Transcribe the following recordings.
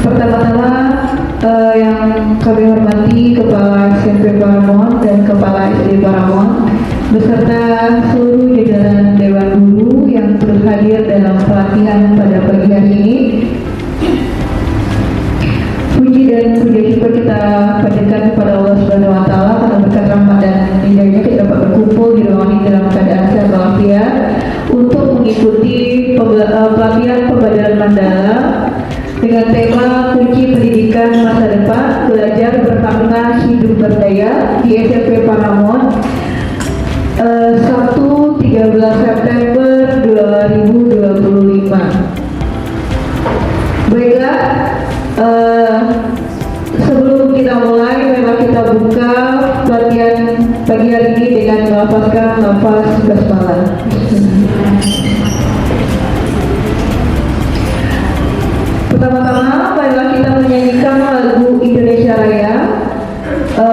Pertama-tama yang kami hormati Kepala SMP Paramount dan Kepala SD Paramount beserta seluruh jajaran Dewan Guru yang turut hadir dalam pelatihan pada pagi hari ini. Puji dan puja syukur kita panjatkan kepada Allah Subhanahu Wa Taala karena berkat rahmat dan hidayahnya kita dapat berkumpul di ruangan ini dalam keadaan sehat walafiat untuk mengikuti pelatihan pembelajaran Mandala dengan tema kunci pendidikan masa depan belajar bersama hidup berdaya di SMP Paramount Sabtu 13 September 2025. Baiklah, sebelum kita mulai, memang kita buka pelatihan pagi hari ini dengan melafazkan lafaz basmalah. Pertama-tama, marilah kita menyanyikan lagu Indonesia Raya.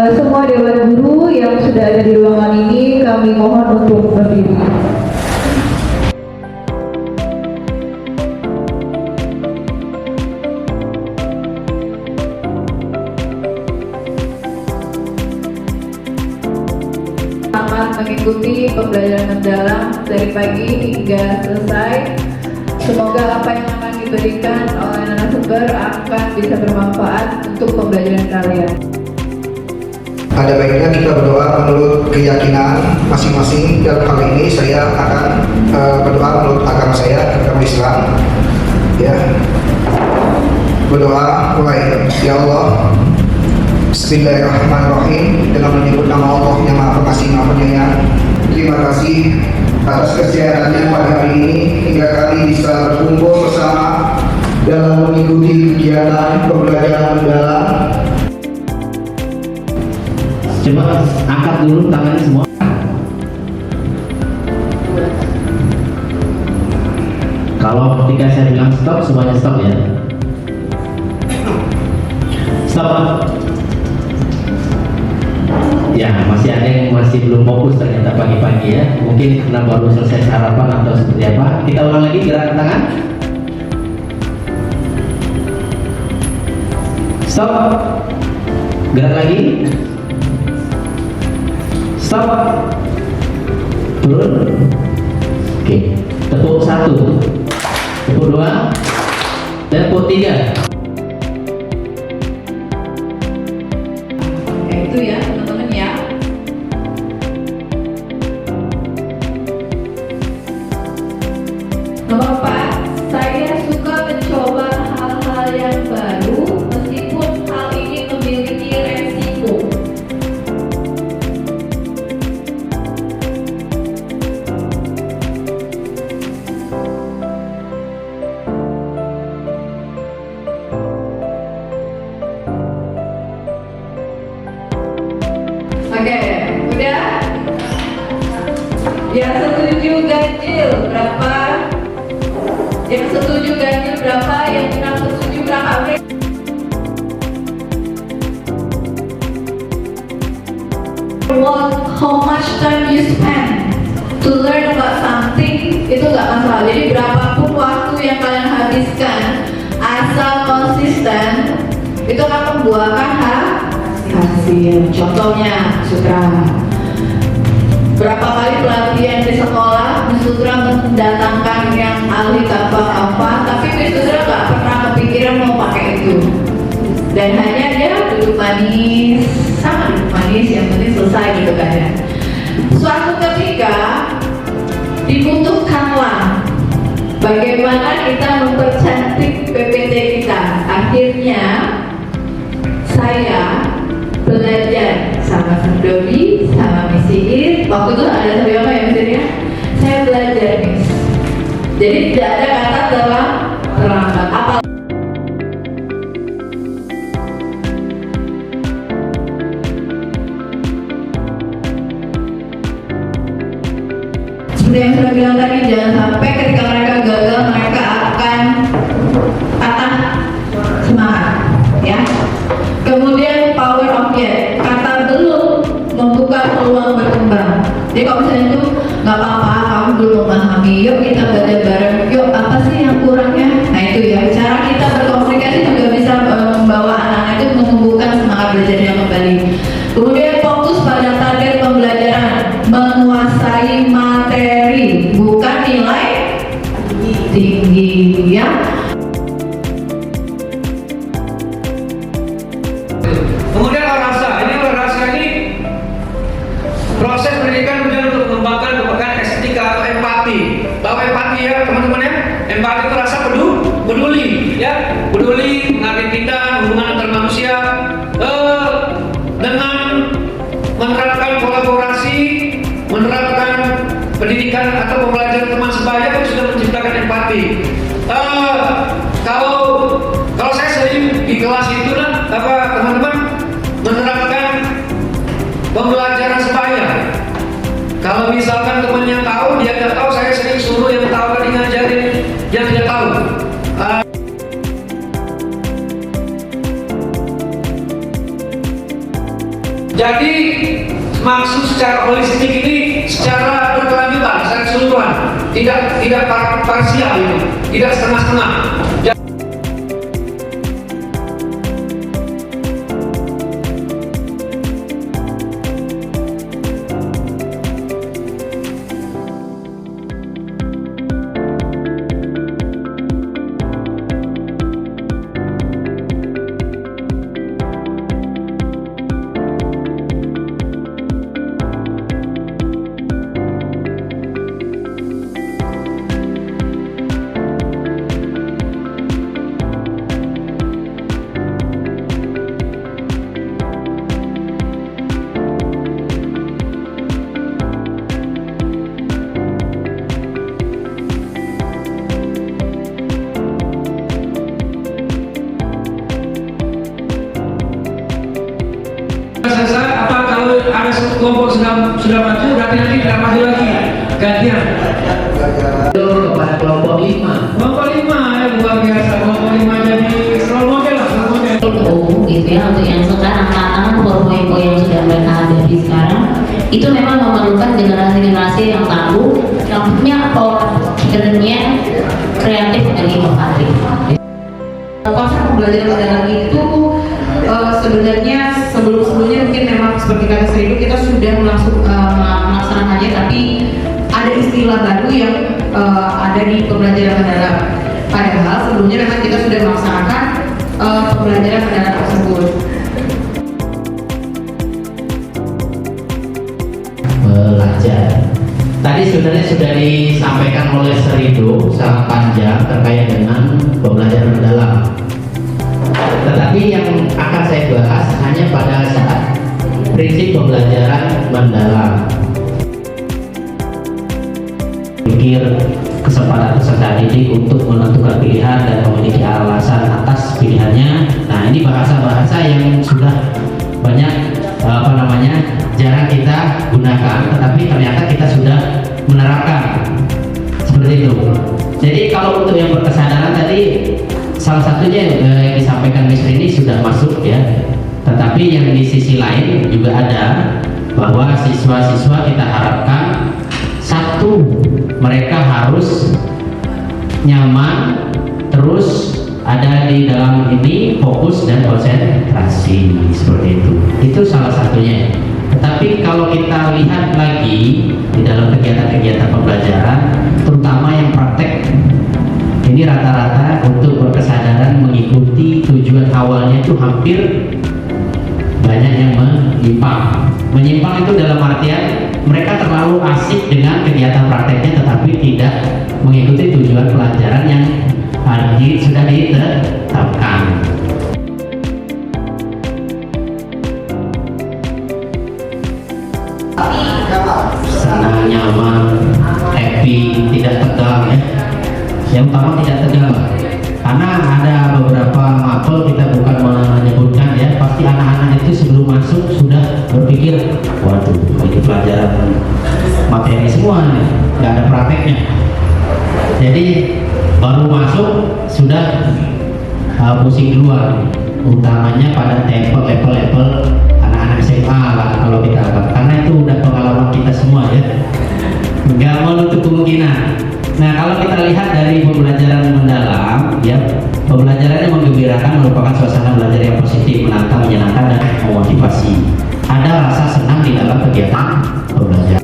Semua Dewan Guru yang sudah ada di ruangan ini, kami mohon untuk berdiri. Selamat mengikuti pembelajaran mendalam dari pagi hingga selesai. Semoga apa yang akan diberikan oleh narasumber akan bisa bermanfaat untuk pembelajaran kalian. Ada baiknya kita berdoa menurut keyakinan masing-masing. Dalam hal ini saya akan berdoa menurut agama saya, agama Islam. Ya, berdoa mulai. Ya Allah, Bismillahirrahmanirrahim. Dengan menyebut nama Allah yang Maha Pengasih Maha Penyayang. Terima kasih atas kesehatannya pada hari ini hingga kami bisa berkumpul bersama dalam mengikuti kegiatan pembelajaran mendalam. Coba angkat dulu tangannya semua. Kalau ketika saya bilang stop, semuanya stop ya. Stop. Ya, masih ada yang masih belum fokus ternyata pagi-pagi ya. Mungkin karena baru selesai sarapan atau seperti apa. Kita ulang lagi gerakan tangan. Stop. Gerak lagi. Stop. Turun. Oke. Tepuk 1, tepuk 2, tepuk 3. Itu ya teman-teman ya. Nomor 4, saya suka mencoba hal-hal yang baru meskipun hal ini memiliki resiko. Oke, udah? Yang setuju ganjil berapa? Yang setuju ganjil berapa? Yang tidak setuju berapa? Oke. How much time you spend to learn about something itu gak masalah. Jadi berapapun waktu yang kalian habiskan, asal konsisten, itu akan membuahkan hasil. Contohnya sutra. Berapa kali pelatihan di sekolah, Sutra mendatangkan yang ahli apa-apa, tapi Sutra gak pernah kepikiran mau pakai itu. Dan hanya dia duduk manis, sama duduk manis, yang penting selesai gitu kan ya. Suatu ketika dibutuhkanlah bagaimana kita mempercantik PPT kita. Akhirnya saya belajar sama Dodi, sama Miss Iis. Waktu itu ada siapa ya misalnya? Saya belajar Miss. Jadi tidak ada kata terlambat. Apa? Seperti yang sudah bilang tadi, jangan sampai ketika mereka gagal mereka akan patah semangat, ya. Kemudian power of yet, kata belum membuka peluang berkembang. Jadi kalau misalnya itu nggak apa-apa, kamu belum memahami, yuk kita belajar bareng, yuk apa sih yang kurangnya? Nah itu ya, cara kita berkomunikasi juga bisa Jadi maksud secara holistik ini secara berkelanjutan, secara keseluruhan, tidak parsial ini, tidak setengah-setengah. Selesai, apa kalau ada satu kelompok sudah maju, berarti nanti tidak maju lagi, gantian. Kepada kelompok 5. Kelompok 5 ya, luar biasa. Kelompok 5 jadi role model lah, role model. Itu gitu ya, untuk yang sekarang tantangan poin-poin yang sudah mereka hadapi sekarang itu memang memerlukan generasi-generasi yang tangguh, yang punya pola pikirnya kreatif dan inovatif. Konsep pembelajaran mendalam itu sebenarnya sebelumnya mungkin memang seperti kata Seribu kita sudah melaksanakannya, tapi ada istilah baru yang ada di pembelajaran mendalam. Padahal sebelumnya memang kita sudah melaksanakan pembelajaran mendalam tersebut. Belajar. Tadi sebenarnya sudah disampaikan oleh Serido sangat panjang terkait dengan pembelajaran mendalam. Tetapi yang akan saya bahas hanya pada saat prinsip pembelajaran mendalam. Pikir kesempatan peserta didik untuk menentukan pilihan dan memiliki alasan atas pilihannya. Nah, ini bahasa-bahasa yang sudah banyak jarang kita gunakan, tetapi ternyata kita sudah menerapkan seperti itu. Jadi kalau untuk yang berkesadaran tadi salah satunya yang disampaikan Miss Rini sudah masuk ya, tetapi yang di sisi lain juga ada bahwa siswa-siswa kita harapkan satu, mereka harus nyaman, terus ada di dalam ini fokus dan konsentrasi seperti itu. Itu salah satunya. Tetapi kalau kita lihat lagi di dalam kegiatan-kegiatan pembelajaran, terutama yang praktek, ini rata-rata untuk berkesadaran mengikuti tujuan awalnya itu hampir banyak yang menyimpang. Menyimpang itu dalam artian mereka terlalu asik dengan kegiatan prakteknya tetapi tidak mengikuti tujuan pelajaran yang sudah ditetapkan. Senang, nyaman, happy, tidak tegang ya. Yang utama tidak tegang, karena ada beberapa mapel kita bukan menyebutkan ya, pasti anak-anak itu sebelum masuk sudah berpikir, waduh ini pelajaran materi semua nih, nggak ada prakteknya. Jadi baru masuk sudah pusing duluan, utamanya pada level anak-anak SMA lah kalau kita anggap, karena itu udah pengalaman kita semua ya, nggak menutup kemungkinan. Nah, kalau kita lihat dari pembelajaran mendalam, ya, pembelajaran yang menggembirakan merupakan suasana belajar yang positif, menantang, menyenangkan, dan memotivasi. Ada rasa senang di dalam kegiatan pembelajaran.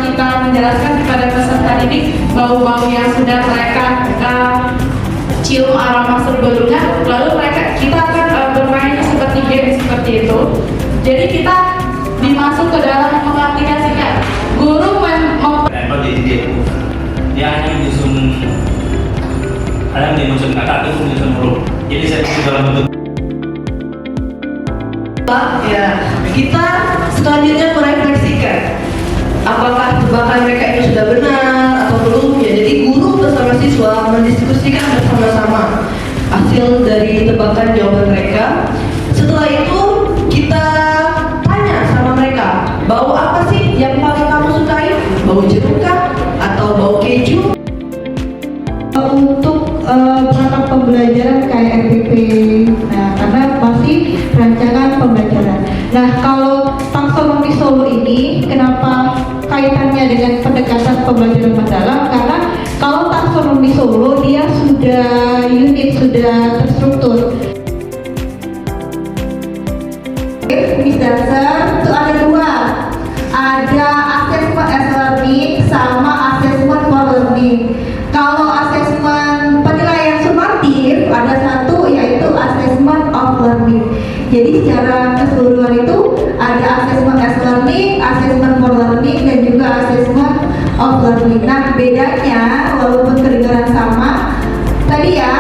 Kita menjelaskan kepada peserta didik bau-bau yang sudah mereka cium aroma sebelumnya, lalu kita akan bermain seperti game seperti itu. Jadi kita dimasuk ke dalam mengaplikasikan. Guru Level dididik, dia hanya menyusun, ada yang menyusun kata itu menyusun huruf. Jadi saya itu dalam bentuk. Ya, kita selanjutnya merefleksikan apakah tebakan mereka itu sudah benar atau belum ya. Jadi guru bersama siswa mendiskusikan bersama-sama hasil dari menebakkan jawaban mereka. Setelah itu kita tanya sama mereka, bau apa sih yang paling kamu sukai? Bau jeruk kah? Atau bau keju? Untuk perangkat pembelajaran kayak RPP, nah karena masih rancangan pembelajaran. Nah kalau taksonomi Solo ini kenapa kaitannya dengan pendekatan pembelajaran mendalam? Karena kalau taksonomi Solo dia sudah unit, sudah terstruktur. Miss Dancer itu ada dua, ada assessment as learning sama assessment for learning. Kalau asesmen penilaian sumatif ada satu yaitu assessment of learning. Jadi secara keseluruhan itu ada assessment as learning, assessment for learning, dan juga assessment of learning. Nah bedanya walaupun kedengaran sama, tadi ya